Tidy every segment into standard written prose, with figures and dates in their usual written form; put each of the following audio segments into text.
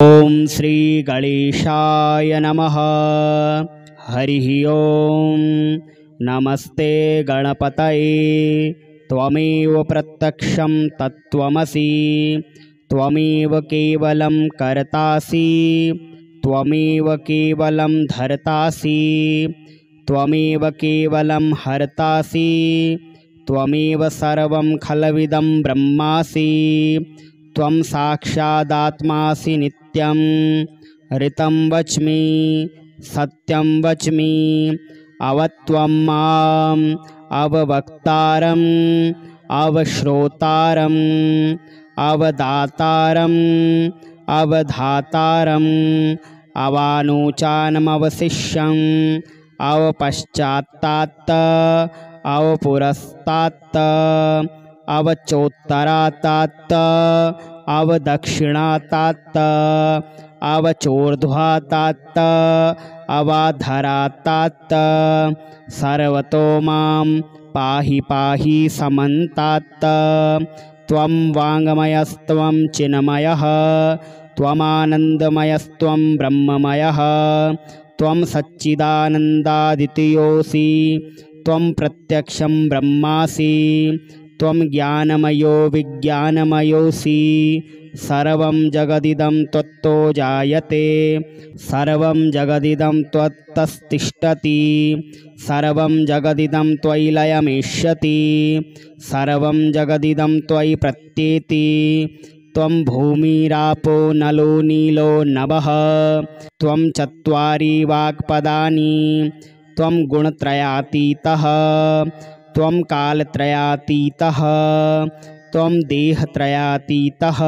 ओम श्री गणेशाय नमः। हरिः ओम। नमस्ते गणपतये। त्वमेव प्रत्यक्षं तत्त्वमसि, त्वमेव केवलं कर्तासि, त्वमेव केवलं धर्तासि, त्वमेव केवलं हर्तासि, त्वमेव सर्वं खलविदं ब्रह्मासि। त्वं साक्षादात्मासि नित्यं, ऋतं वच्मि सत्यं वच्मि। अवत्वं माम् अववक्तारम् अवश्रोतारम् अवदातारम् अवधातारम् अवानुचानमवशिष्यम् अवपश्चात्तात् अवपुरस्तात् अवचोत्तरात् अवदक्षिणात् अवचोर्ध्वात् अवाधरात् सर्वतो मां पाहि पाहि समन्तात्। त्वं वाङ्मयस्त्वं चिन्मयः, त्वमानन्दमयस्त्वं ब्रह्ममयः, त्वं सच्चिदानन्दादितयोऽसि, त्वं प्रत्यक्षं ब्रह्मासि, त्वं ज्ञानमयो विज्ञानमयोऽसि। सर्वं जगदिदं त्वत्तो जायते, सर्वं जगदिदं त्वत्तस्तिष्ठति, सर्वं जगदिदं त्वयि लयमेष्यति, सर्वं जगदिदं त्वयि प्रत्येति। त्वं भूमिरापो नलो नीलो नभः, त्वं चत्वारि वाक्पदानि, त्वं गुणत्रयातीतः, त्वं कालत्रयातीतः, त्वं देहत्रयातीतः,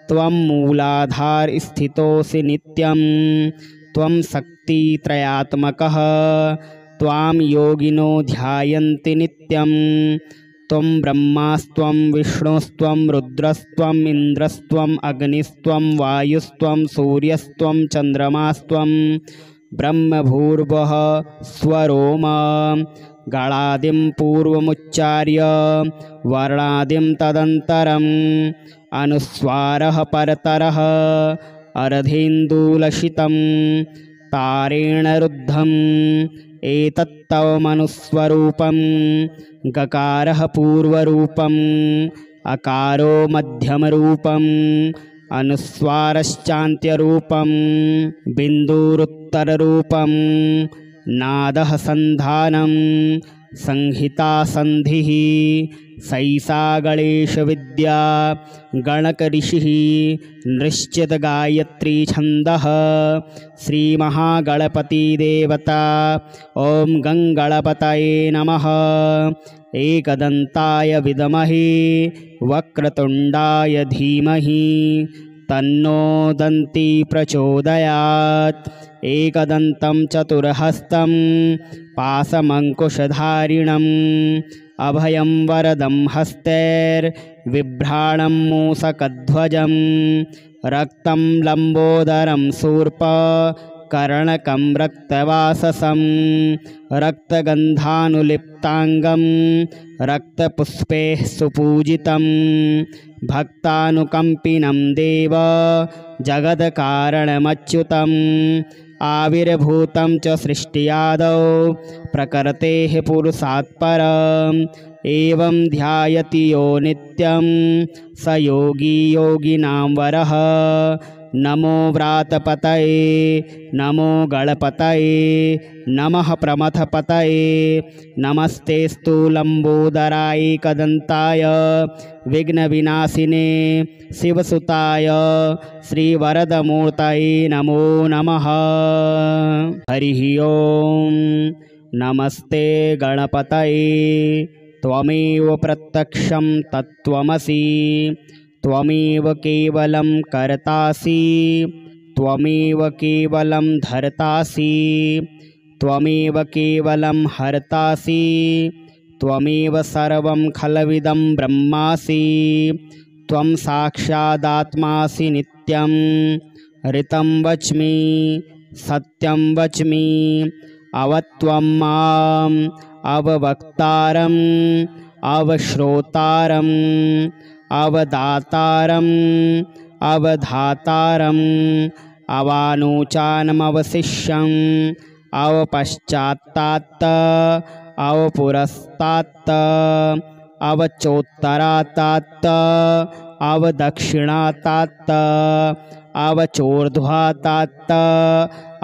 त्वं मूलाधारस्थितोऽसि नित्यं, त्वं शक्तित्रयात्मकः, त्वां योगिनो ध्यायन्ति नित्यं। त्वं ब्रह्मास्त्वं विष्णुस्त्वं रुद्रस्त्वम् इन्द्रस्त्वम् अग्निस्त्वं वायुस्त्वं सूर्यस्त्वं चन्द्रमास्त्वं ब्रह्मभूर्भुवः स्वरोम। गणादिं पूर्वमुच्चार्य वर्णादिं तदन्तरम् अनुस्वारः परतरः अर्धेन्दुलसितं तारेण रुद्धम् एतत्तव मनुस्वरूपं। गकारः पूर्वरूपम् अकारो मध्यमरूपम् अनुस्वारश्चान्त्यरूपं बिन्दुरुत्तररूपं नादः सन्धानं संहिता संधिः। सैसा गणेशविद्या गणकऋषिः नृश्चित गायत्री छन्दः। श्रीमहागणपतिदेवता ॐ गङ्गणपतये नमः। एकदन्ताय विद्महे वक्रतुण्डाय धीमहि तन्नो दन्ती प्रचोदयात्। एकदन्तं चतुर्हस्तं पाशमङ्कुशधारिणम् अभयं वरदं हस्तैर्बिभ्राणं मूषकध्वजं रक्तं लम्बोदरं शूर्पकर्णकं रक्तवाससं रक्तगन्धानुलिप्ताङ्गं रक्तपुष्पैः सुपूजितं भक्तानुकम्पिनं देव जगत्कारणमच्युतम्। आविर्भूतं च सृष्टियादौ प्रकृतेः पुरुषात् परम् एवं ध्यायति यो नित्यं स योगी योगिनां वरः। नमो व्रातपतये नमो गणपतये नमः प्रमथपतये नमस्तेस्तु लम्बोदराय एकदन्ताय विघ्नविनाशिने शिवसुताय श्रीवरदमूर्तये नमो नमः। हरिः ओम। नमस्ते गणपतये। त्वमेव प्रत्यक्षं तत्त्वमसि, त्वमेव केवलं कर्तासि, त्वमेव केवलं धर्तासि, त्वमेव केवलं हर्तासि, त्वमेव सर्वं खलविदं ब्रह्मासि। त्वं साक्षादात्मासि नित्यं, ऋतं वच्मि सत्यं वच्मि। अवत्वं माम् अववक्तारम् अवश्रोतारम् अवदातारम् अवधातारम् अवानुचानमवशिष्यम् अवपश्चात्तात् अवपुरस्तात् अवचोत्तरात् अवदक्षिणात् अवचोर्ध्वात्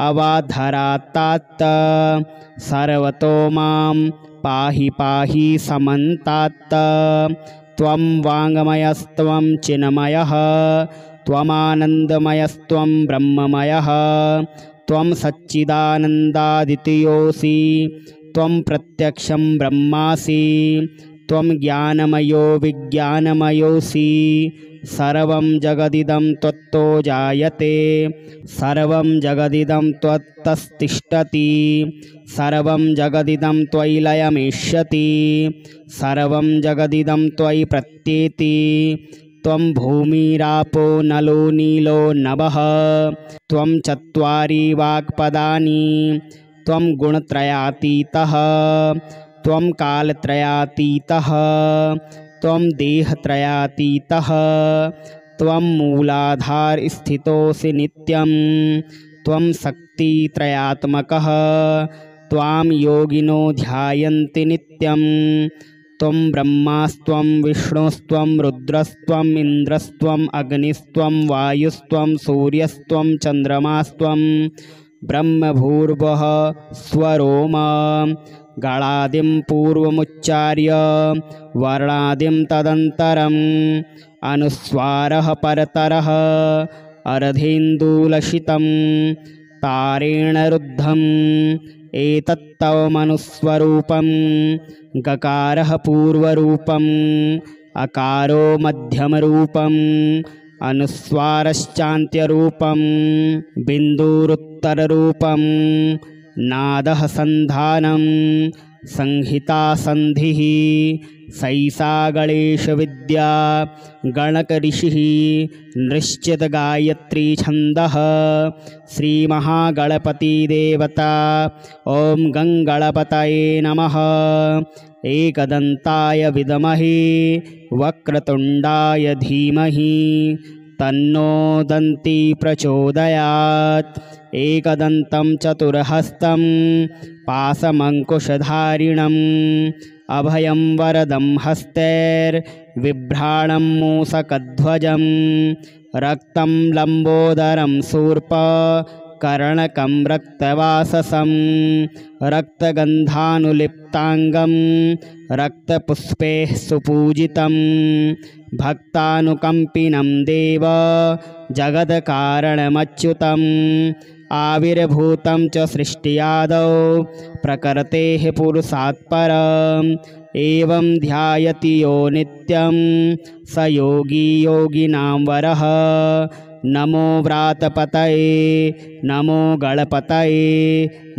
अवाधरात् सर्वतो मां पाहि पाहि समन्तात्। त्वं वाङ्मयस्त्वं चिन्मयः त्वमानन्दमयस्त्वं ब्रह्ममयः त्वं सच्चिदानन्दादितयोऽसि त्वं प्रत्यक्षं ब्रह्मासि त्वं ज्ञानमयो विज्ञानमयोऽसि सर्वं जगदिदं त्वत्तो जायते सर्वं जगदिदं त्वत्तस्तिष्ठति सर्वं जगदिदं त्वयि लयमेष्यति सर्वं जगदिदं त्वयि प्रत्येति त्वं भूमिरापो नलो नीलो नभः त्वं चत्वारि वाक्पदानि त्वं गुणत्रयातीतः त्वं कालत्रयातीतः त्वं देहत्रयातीतः त्वं मूलाधारस्थितोऽसि नित्यं त्वं शक्तित्रयात्मकः त्वां योगिनो ध्यायन्ति नित्यं त्वं ब्रह्मास्त्वं विष्णुस्त्वं रुद्रस्त्वम् इन्द्रस्त्वम् अग्निस्त्वं वायुस्त्वं सूर्यस्त्वं चन्द्रमास्त्वं ब्रह्मभूर्भुवः स्वरोमा गणादिं पूर्वमुच्चार्य वर्णादिं तदन्तरम् अनुस्वारः परतरः अर्धेन्दुलसितं तारेण रुद्धम् एतत्तव मनुस्वरूपं गकारः पूर्वरूपम् अकारो मध्यमरूपम् अनुस्वारश्चान्त्यरूपं बिन्दुरुत्तररूपं नादः सन्धानं संहिता संधिः सैषा गणेशविद्या गणकऋषिः निश्चित गायत्री छन्दः श्रीमहागणपतिदेवता ॐ गङ्गणपतये नमः। एकदन्ताय विद्महे वक्रतुण्डाय धीमहि तन्नो दन्ती प्रचोदयात्। एकदन्तं चतुर्हस्तं पाशमङ्कुशधारिणम् अभयं वरदं हस्तैर्बिभ्राणं मूषकध्वजं रक्तं लम्बोदरं शूर्पकर्णकं रक्तवाससं रक्तगन्धानुलिप्ताङ्गं रक्तपुष्पैः सुपूजितं भक्तानुकम्पिनं देव जगत्कारणमच्युतम् आविर्भूतं च सृष्टियादौ प्रकृतेः पुरुषात् परम् एवं ध्यायति यो नित्यं स योगी योगिनां वरः। नमो व्रातपतये नमो गणपतये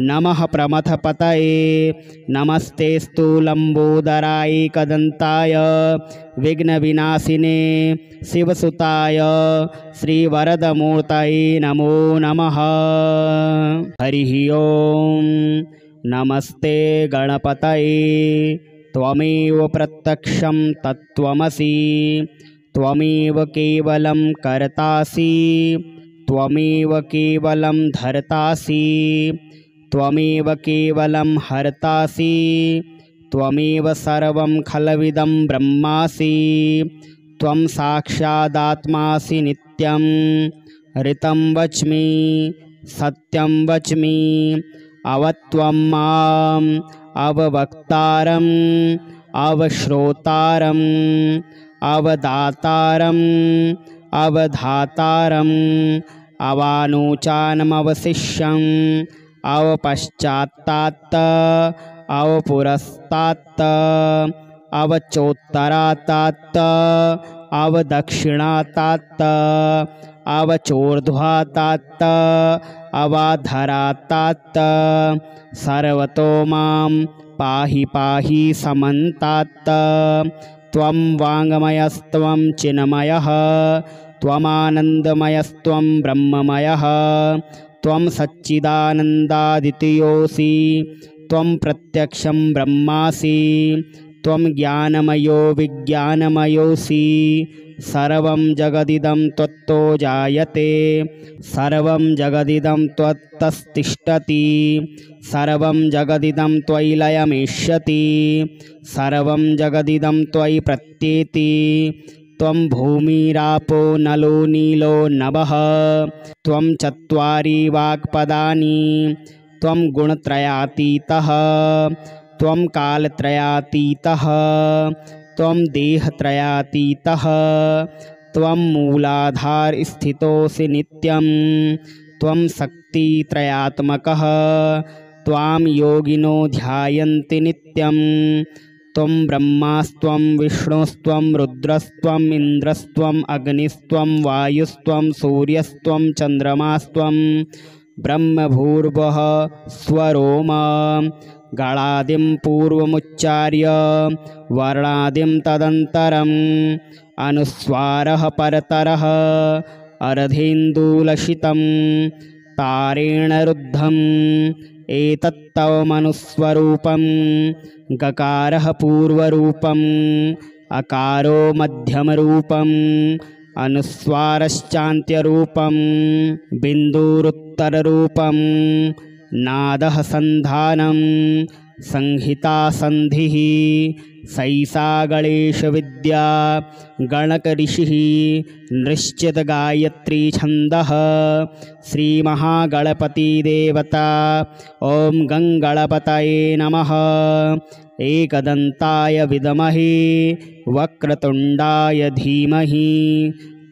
नमः प्रमथपतये नमस्तेस्तु लम्बोदराय एकदन्ताय विघ्नविनाशिने शिवसुताय श्रीवरदमूर्तये नमो नमः। हरिः ओं। नमस्ते गणपतये त्वमेव प्रत्यक्षं तत्त्वमसि त्वमेव केवलं कर्तासि त्वमेव केवलं धर्तासि त्वमेव केवलं हर्तासि त्वमेव सर्वं खलविदं ब्रह्मासि त्वं साक्षादात्मासि नित्यं ऋतं वच्मि सत्यं वच्मि अवत्वं माम् अववक्तारम् अवश्रोतारम् अवदातारम् अवधातारम् अवानुचानमवशिष्यम् अवपश्चात्तात् अवपुरस्तात् अवचोत्तरात् अवदक्षिणात् अवचोर्ध्वात् अवाधरात् सर्वतो मां पाहि पाहि समन्तात्। त्वं वाङ्मयस्त्वं चिन्मयः त्वमानन्दमयस्त्वं ब्रह्ममयः त्वं सच्चिदानन्दादितयोऽसि त्वं प्रत्यक्षं ब्रह्मासि त्वं ज्ञानमयो विज्ञानमयोऽसि सर्वं जगदिदं त्वत्तो जायते सर्वं जगदिदं त्वत्तस्तिष्ठति सर्वं जगदिदं त्वयि लयमेष्यति सर्वं जगदिदं त्वयि प्रत्येति त्वं भूमिरापो नलो नीलो नभः त्वं चत्वारि वाक्पदानि त्वं गुणत्रयातीतः त्वं कालत्रयातीतः त्वं देहत्रयातीतः त्वं मूलाधारस्थितोऽसि नित्यं त्वं शक्तित्रयात्मकः त्वां योगिनो ध्यायन्ति नित्यं त्वं ब्रह्मास्त्वं विष्णुस्त्वं रुद्रस्त्वम् इन्द्रस्त्वम् अग्निस्त्वं वायुस्त्वं सूर्यस्त्वं चन्द्रमास्त्वं ब्रह्मभूर्भुवः स्वरोम गणादिं पूर्वमुच्चार्य वर्णादिं तदन्तरम् अनुस्वारः परतरः अर्धेन्दुलसितं तारेण रुद्धम् एतत्तव मनुस्वरूपं गकारः पूर्वरूपम् अकारो मध्यमरूपम् अनुस्वारश्चान्त्यरूपं बिन्दुरुत्तररूपं नादः सन्धानं संहिता संधिः सैसा गणेशविद्या गणकऋषिः निश्चितगायत्री छन्दः श्रीमहागणपतिदेवता ॐ गङ्गणपतये नमः एकदन्ताय विद्महे वक्रतुण्डाय धीमहि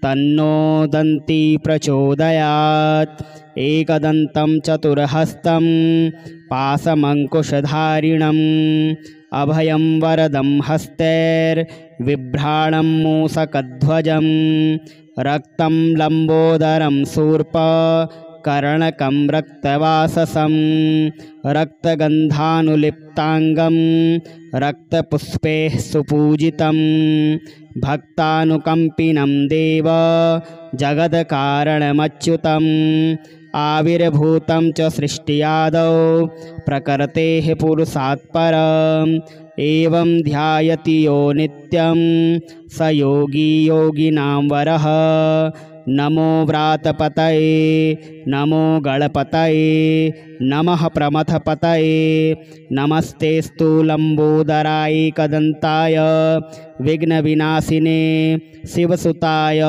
तन्नो दन्ती प्रचोदयात् एकदन्तं चतुर्हस्तं पाशमङ्कुशधारिणम् अभयं वरदं हस्तैर्बिभ्राणं मूषकध्वजं रक्तं लम्बोदरं शूर्पकर्णकं रक्तवाससं रक्तगन्धानुलिप्ताङ्गं रक्तपुष्पैः सुपूजितं भक्तानुकम्पिनं देव जगत्कारणमच्युतम् आविर्भूतं च सृष्टियादौ प्रकृतेः पुरुषात् परम् एवं ध्यायति यो नित्यं स योगी योगिनां वरः नमो व्रातपतये नमो गणपतये नमः प्रमथपतये नमस्तेस्तु लम्बोदराय एकदन्ताय विघ्नविनाशिने शिवसुताय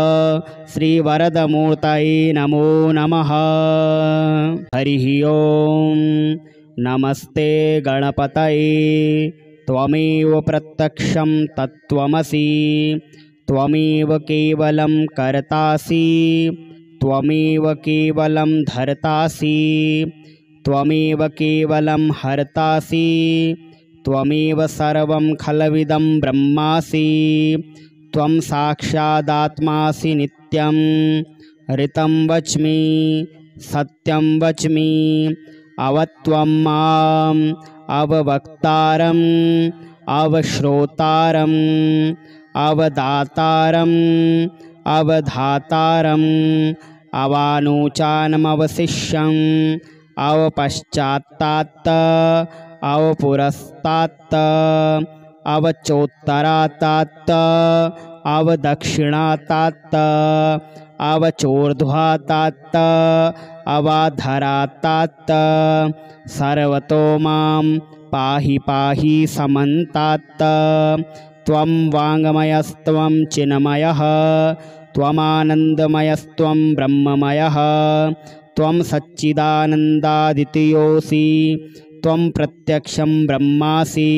श्रीवरदमूर्तये नमो नमः। हरिः ओं। नमस्ते गणपतये त्वमेव प्रत्यक्षं तत्त्वमसि त्वमेव केवलं कर्तासि त्वमेव केवलं धर्तासि त्वमेव केवलं हर्तासि त्वमेव सर्वं खलविदं ब्रह्मासि त्वं साक्षादात्मासि नित्यं ऋतं वच्मि सत्यं वच्मि अवत्वं माम् अववक्तारम् अवश्रोतारम् अवदातारम् अवधातारम् अवानुचानमवशिष्यम् अवपश्चात्तात् अवपुरस्तात् अवचोत्तरात् अवदक्षिणात् अवचोर्ध्वात् अवाधरात् सर्वतो मां पाहि पाहि समन्तात् त्वं वाङ्मयस्त्वं चिन्मयः त्वमानन्दमयस्त्वं ब्रह्ममयः त्वं सच्चिदानन्दादितयोऽसि त्वं प्रत्यक्षं ब्रह्मासि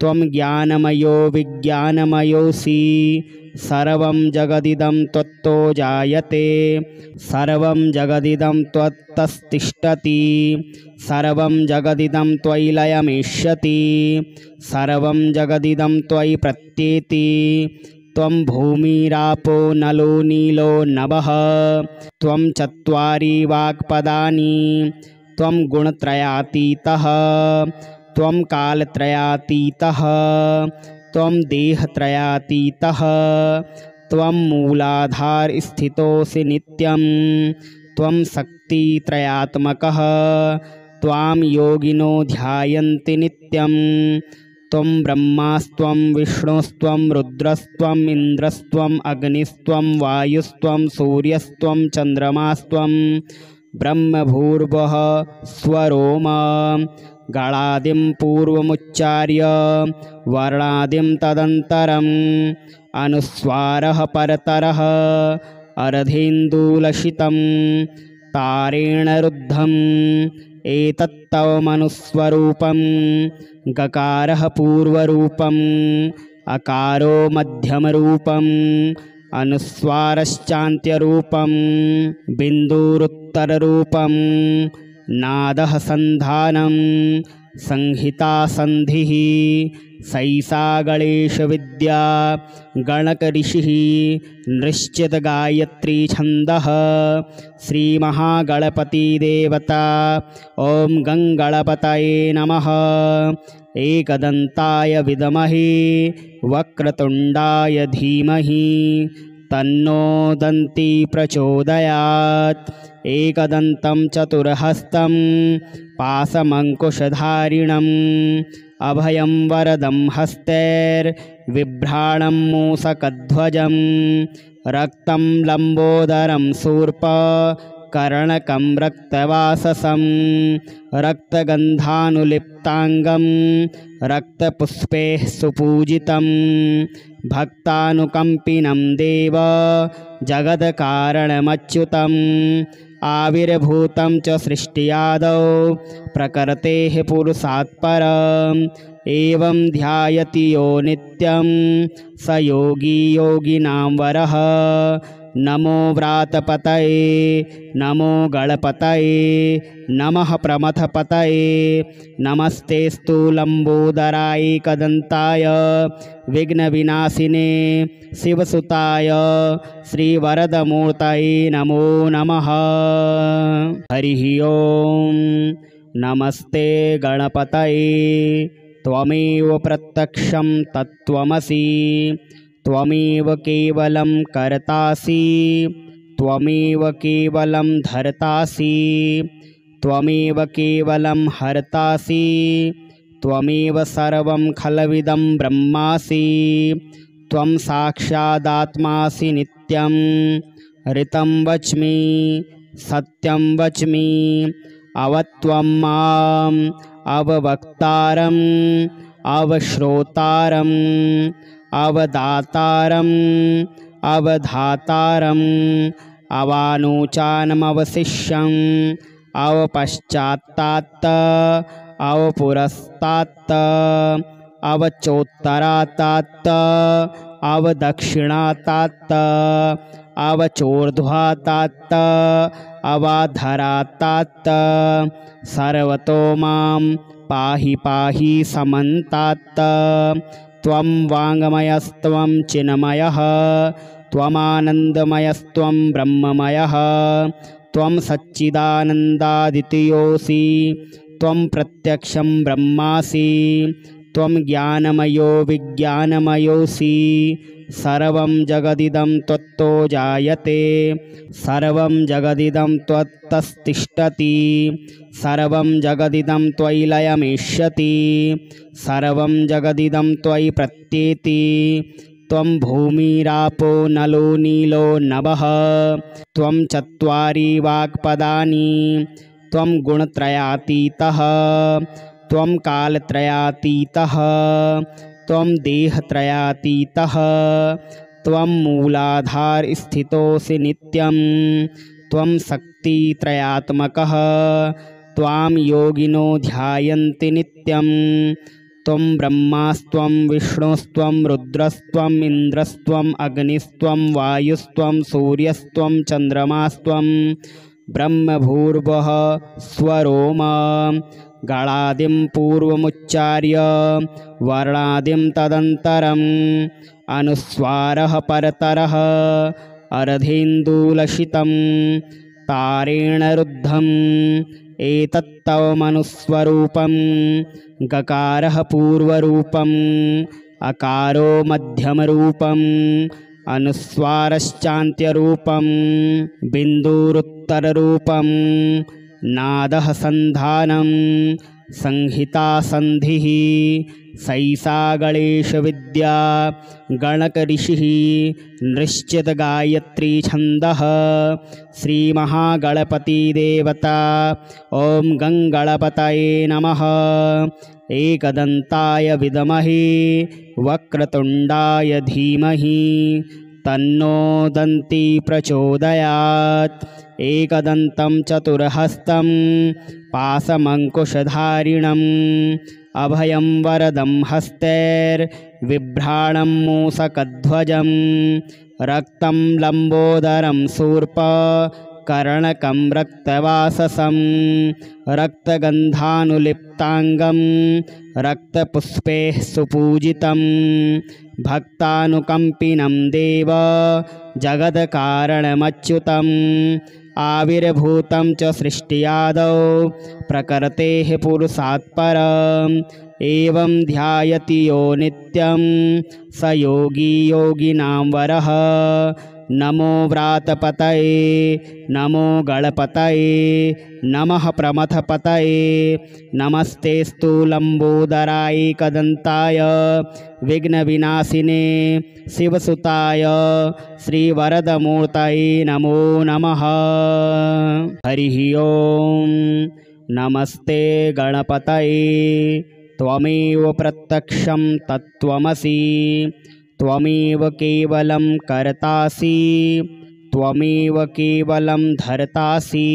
त्वं ज्ञानमयो विज्ञानमयोऽसि सर्वं जगदिदं त्वत्तो जायते सर्वं जगदिदं त्वत्तस्तिष्ठति सर्वं जगदिदं त्वयि लयमेष्यति सर्वं जगदिदं त्वयि प्रत्येति त्वं भूमिरापो नलो नीलो नभः त्वं चत्वारि वाक्पदानि त्वं गुणत्रयातीतः त्वं कालत्रयातीतः त्वं देहत्रयातीतः त्वं मूलाधारस्थितोऽसि नित्यं त्वं शक्तित्रयात्मकः त्वां योगिनो ध्यायन्ति नित्यं त्वं ब्रह्मास्त्वं विष्णुस्त्वं रुद्रस्त्वम् इन्द्रस्त्वम् अग्निस्त्वं वायुस्त्वं सूर्यस्त्वं चन्द्रमास्त्वं ब्रह्मभूर्भुवः स्वरोम गणादिं पूर्वमुच्चार्य वर्णादिं तदन्तरम् अनुस्वारः परतरः अर्धेन्दुलसितं तारेण रुद्धम् एतत्तव मनुस्वरूपं गकारः पूर्वरूपम् अकारो मध्यमरूपम् अनुस्वारश्चान्त्यरूपं बिन्दुरुत्तररूपं नादः सन्धानं संहिता सन्धिः सैसा गणेशविद्या गणकऋषिः नृश्चित गायत्री छन्दः श्रीमहागणपतिदेवता ॐ गङ्गणपतये नमः। एकदन्ताय विद्महे वक्रतुण्डाय धीमहि तन्नो दन्ती प्रचोदयात्। एकदन्तं चतुर्हस्तं पाशमङ्कुशधारिणम् अभयं वरदं हस्तैर्बिभ्राणं मूषकध्वजं रक्तं लम्बोदरं शूर्पकर्णकं रक्तवाससं रक्तगन्धानुलिप्ताङ्गं रक्तपुष्पैः सुपूजितं भक्तानुकम्पिनं देव जगत्कारणमच्युतम् आविर्भूतं च सृष्टियादौ प्रकृतेः पुरुषात् परम् एवं ध्यायति यो नित्यं स योगी योगिनां वरः। नमो व्रातपतये नमो गणपतये नमः प्रमथपतये नमस्तेस्तु लम्बोदराय एकदन्ताय विघ्नविनाशिने शिवसुताय श्रीवरदमूर्तये नमो नमः। हरिः ओं। नमस्ते गणपतये त्वमेव प्रत्यक्षं तत्त्वमसि त्वमेव केवलं कर्तासि त्वमेव केवलं धर्तासि त्वमेव केवलं हर्तासि त्वमेव सर्वं खलविदं ब्रह्मासि त्वं साक्षादात्मासि नित्यं ऋतं वच्मि सत्यं वच्मि अवत्वं माम् अववक्तारम् अवश्रोतारम् अवदातारम् अवधातारम् अवानुचानमवशिष्यम् अवपश्चात्तात् अवपुरस्तात् अवचोत्तरात् अवदक्षिणात् अवचोर्ध्वात् अवाधरात् सर्वतो मां पाहि पाहि समन्तात्। त्वं वाङ्मयस्त्वं चिन्मयः त्वमानन्दमयस्त्वं ब्रह्ममयः त्वं सच्चिदानन्दादितयोऽसि त्वं प्रत्यक्षं ब्रह्मासि त्वं ज्ञानमयो विज्ञानमयोऽसि सर्वं जगदिदं त्वत्तो जायते सर्वं जगदिदं त्वत्तस्तिष्ठति सर्वं जगदिदं त्वयि लयमेष्यति सर्वं जगदिदं त्वयि प्रत्येति त्वं भूमिरापो नलो नीलो नभः त्वं चत्वारि वाक्पदानि त्वं गुणत्रयातीतः त्वं कालत्रयातीतः त्वं देहत्रयातीतः त्वं मूलाधारस्थितोऽसि नित्यं त्वं शक्तित्रयात्मकः त्वां योगिनो ध्यायन्ति नित्यं त्वं ब्रह्मास्त्वं विष्णुस्त्वं रुद्रस्त्वम् इन्द्रस्त्वम् अग्निस्त्वं वायुस्त्वं सूर्यस्त्वं चन्द्रमास्त्वं ब्रह्मभूर्भुवः स्वरोम गणादिं पूर्वमुच्चार्य वर्णादिं तदन्तरम् अनुस्वारः परतरः अर्धेन्दुलसितं तारेण रुद्धम् एतत्तव मनुस्वरूपं गकारः पूर्वरूपम् अकारो मध्यमरूपम् अनुस्वारश्चान्त्यरूपं बिन्दुरुत्तररूपं नादः सन्धानं संहिता संधिः सैसा गणेशविद्या गणकऋषिः निश्चितगायत्री छन्दः श्रीमहागणपतिदेवता ॐ गङ्गणपतये नमः। एकदन्ताय विद्महे वक्रतुण्डाय धीमहि तन्नो दन्ती प्रचोदयात्। एकदन्तं चतुर्हस्तं पाशमङ्कुशधारिणम् अभयं वरदं हस्तैर्बिभ्राणं मूषकध्वजं रक्तं लम्बोदरं शूर्पकर्णकं रक्तवाससं रक्तगन्धानुलिप्ताङ्गं रक्तपुष्पैः सुपूजितं भक्तानुकम्पिनं देव जगत्कारणमच्युतम् आविर्भूतं च सृष्टियादौ प्रकृतेः पुरुषात् परम् एवं ध्यायति यो नित्यं स योगी योगिनां वरः। नमो व्रातपतये नमो गणपतये नमः प्रमथपतये नमस्तेस्तु लम्बोदराय एकदन्ताय विघ्नविनाशिने शिवसुताय श्रीवरदमूर्तये नमो नमः। हरिः ओम्। नमस्ते गणपतये त्वमेव प्रत्यक्षं तत्त्वमसि त्वमेव केवलं कर्तासि त्वमेव केवलं धर्तासि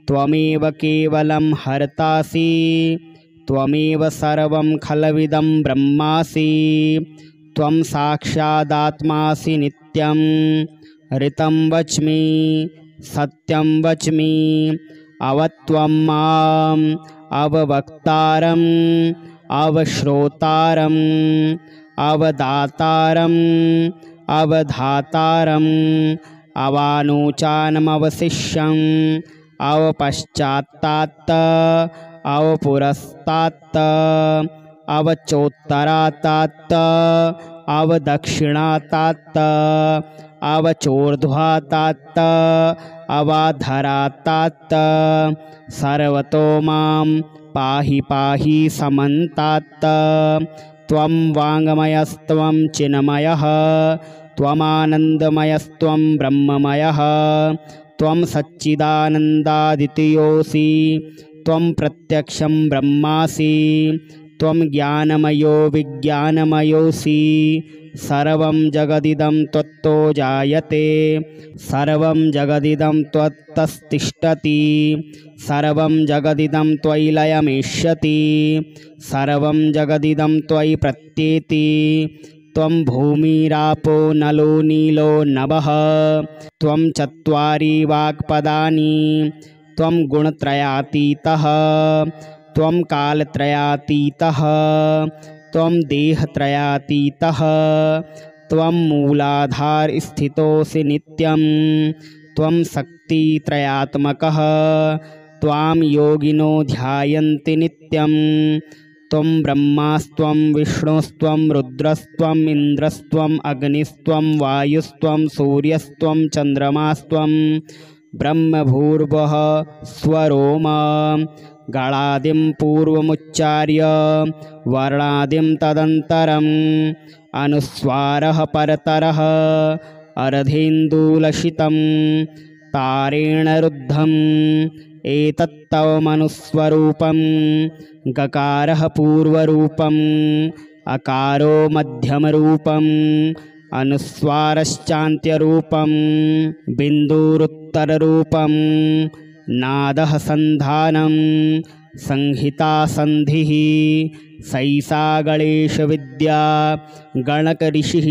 त्वमेव केवलं हर्तासि त्वमेव सर्वं खलविदं ब्रह्मासि त्वं साक्षादात्मासि नित्यं ऋतं वच्मि सत्यं वच्मि अवत्वं माम् अववक्तारम् अवश्रोतारम् अवदातारम् अवधातारम् अवानुचानमवशिष्यम् अवपश्चात्तात् अवपुरस्तात् अवचोत्तरात् अवदक्षिणात् अवचोर्ध्वात् अवाधरात् सर्वतो मां पाहि पाहि समन्तात्। त्वं वाङ्मयस्त्वं चिन्मयः त्वमानन्दमयस्त्वं ब्रह्ममयः त्वं सच्चिदानन्दादितयोऽसि त्वं प्रत्यक्षं ब्रह्मासि त्वं ज्ञानमयो विज्ञानमयोऽसि सर्वं जगदिदं त्वत्तो जायते सर्वं जगदिदं त्वत्तस्तिष्ठति सर्वं जगदिदं त्वयि लयमेष्यति सर्वं जगदिदं त्वयि प्रत्येति त्वं भूमिरापो नलो नीलो नभः त्वं चत्वारि वाक्पदानि त्वं गुणत्रयातीतः त्वं कालत्रयातीतः त्वं देहत्रयातीतः त्वं मूलाधारस्थितोऽसि नित्यं त्वं शक्तित्रयात्मकः त्वां योगिनो ध्यायन्ति नित्यं त्वं ब्रह्मास्त्वं विष्णुस्त्वं रुद्रस्त्वम् इन्द्रस्त्वम् अग्निस्त्वं वायुस्त्वं सूर्यस्त्वं चन्द्रमास्त्वं ब्रह्मभूर्भुवः स्वरोम गणादिं पूर्वमुच्चार्य वर्णादिं तदन्तरम् अनुस्वारः परतरः अर्धेन्दुलसितं तारेण रुद्धम् एतत्तव मनुस्वरूपं गकारः पूर्वरूपम् अकारो मध्यमरूपम् अनुस्वारश्चान्त्यरूपं बिन्दुरुत्तररूपं नादः सन्धानं संहिता संधिः सैसा गणेशविद्या गणकऋषिः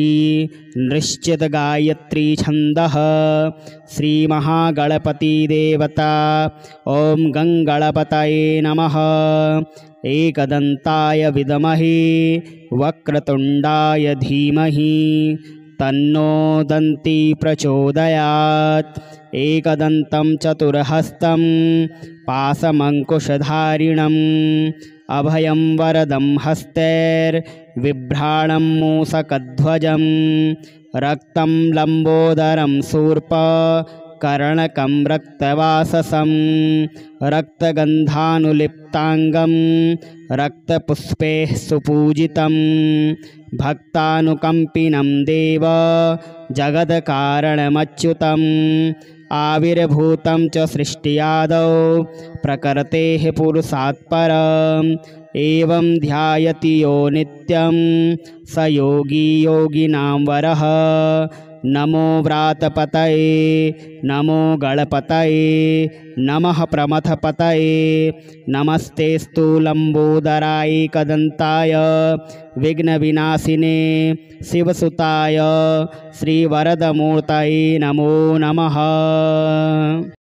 निश्चितगायत्री छन्दः श्रीमहागणपतिदेवता ॐ गङ्गणपतये नमः। एकदन्ताय विद्महे वक्रतुण्डाय धीमहि तन्नो दन्ती प्रचोदयात्। एकदन्तं चतुर्हस्तं पाशमङ्कुशधारिणम् अभयं वरदं हस्तैर्बिभ्राणं मूषकध्वजं रक्तं लम्बोदरं शूर्पकर्णकं कर्णकं रक्तवाससं रक्तगन्धानुलिप्ताङ्गं रक्तपुष्पैः सुपूजितं भक्तानुकम्पिनं देव जगत्कारणमच्युतम् आविर्भूतं च सृष्टियादौ प्रकृतेः पुरुषात् परम् एवं ध्यायति यो नित्यं स योगी योगिनां वरः। नमो व्रातपतये नमो गणपतये नमः प्रमथपतये नमस्तेस्तु लम्बोदराय एकदन्ताय विघ्नविनाशिने शिवसुताय श्रीवरदमूर्तये नमो नमः।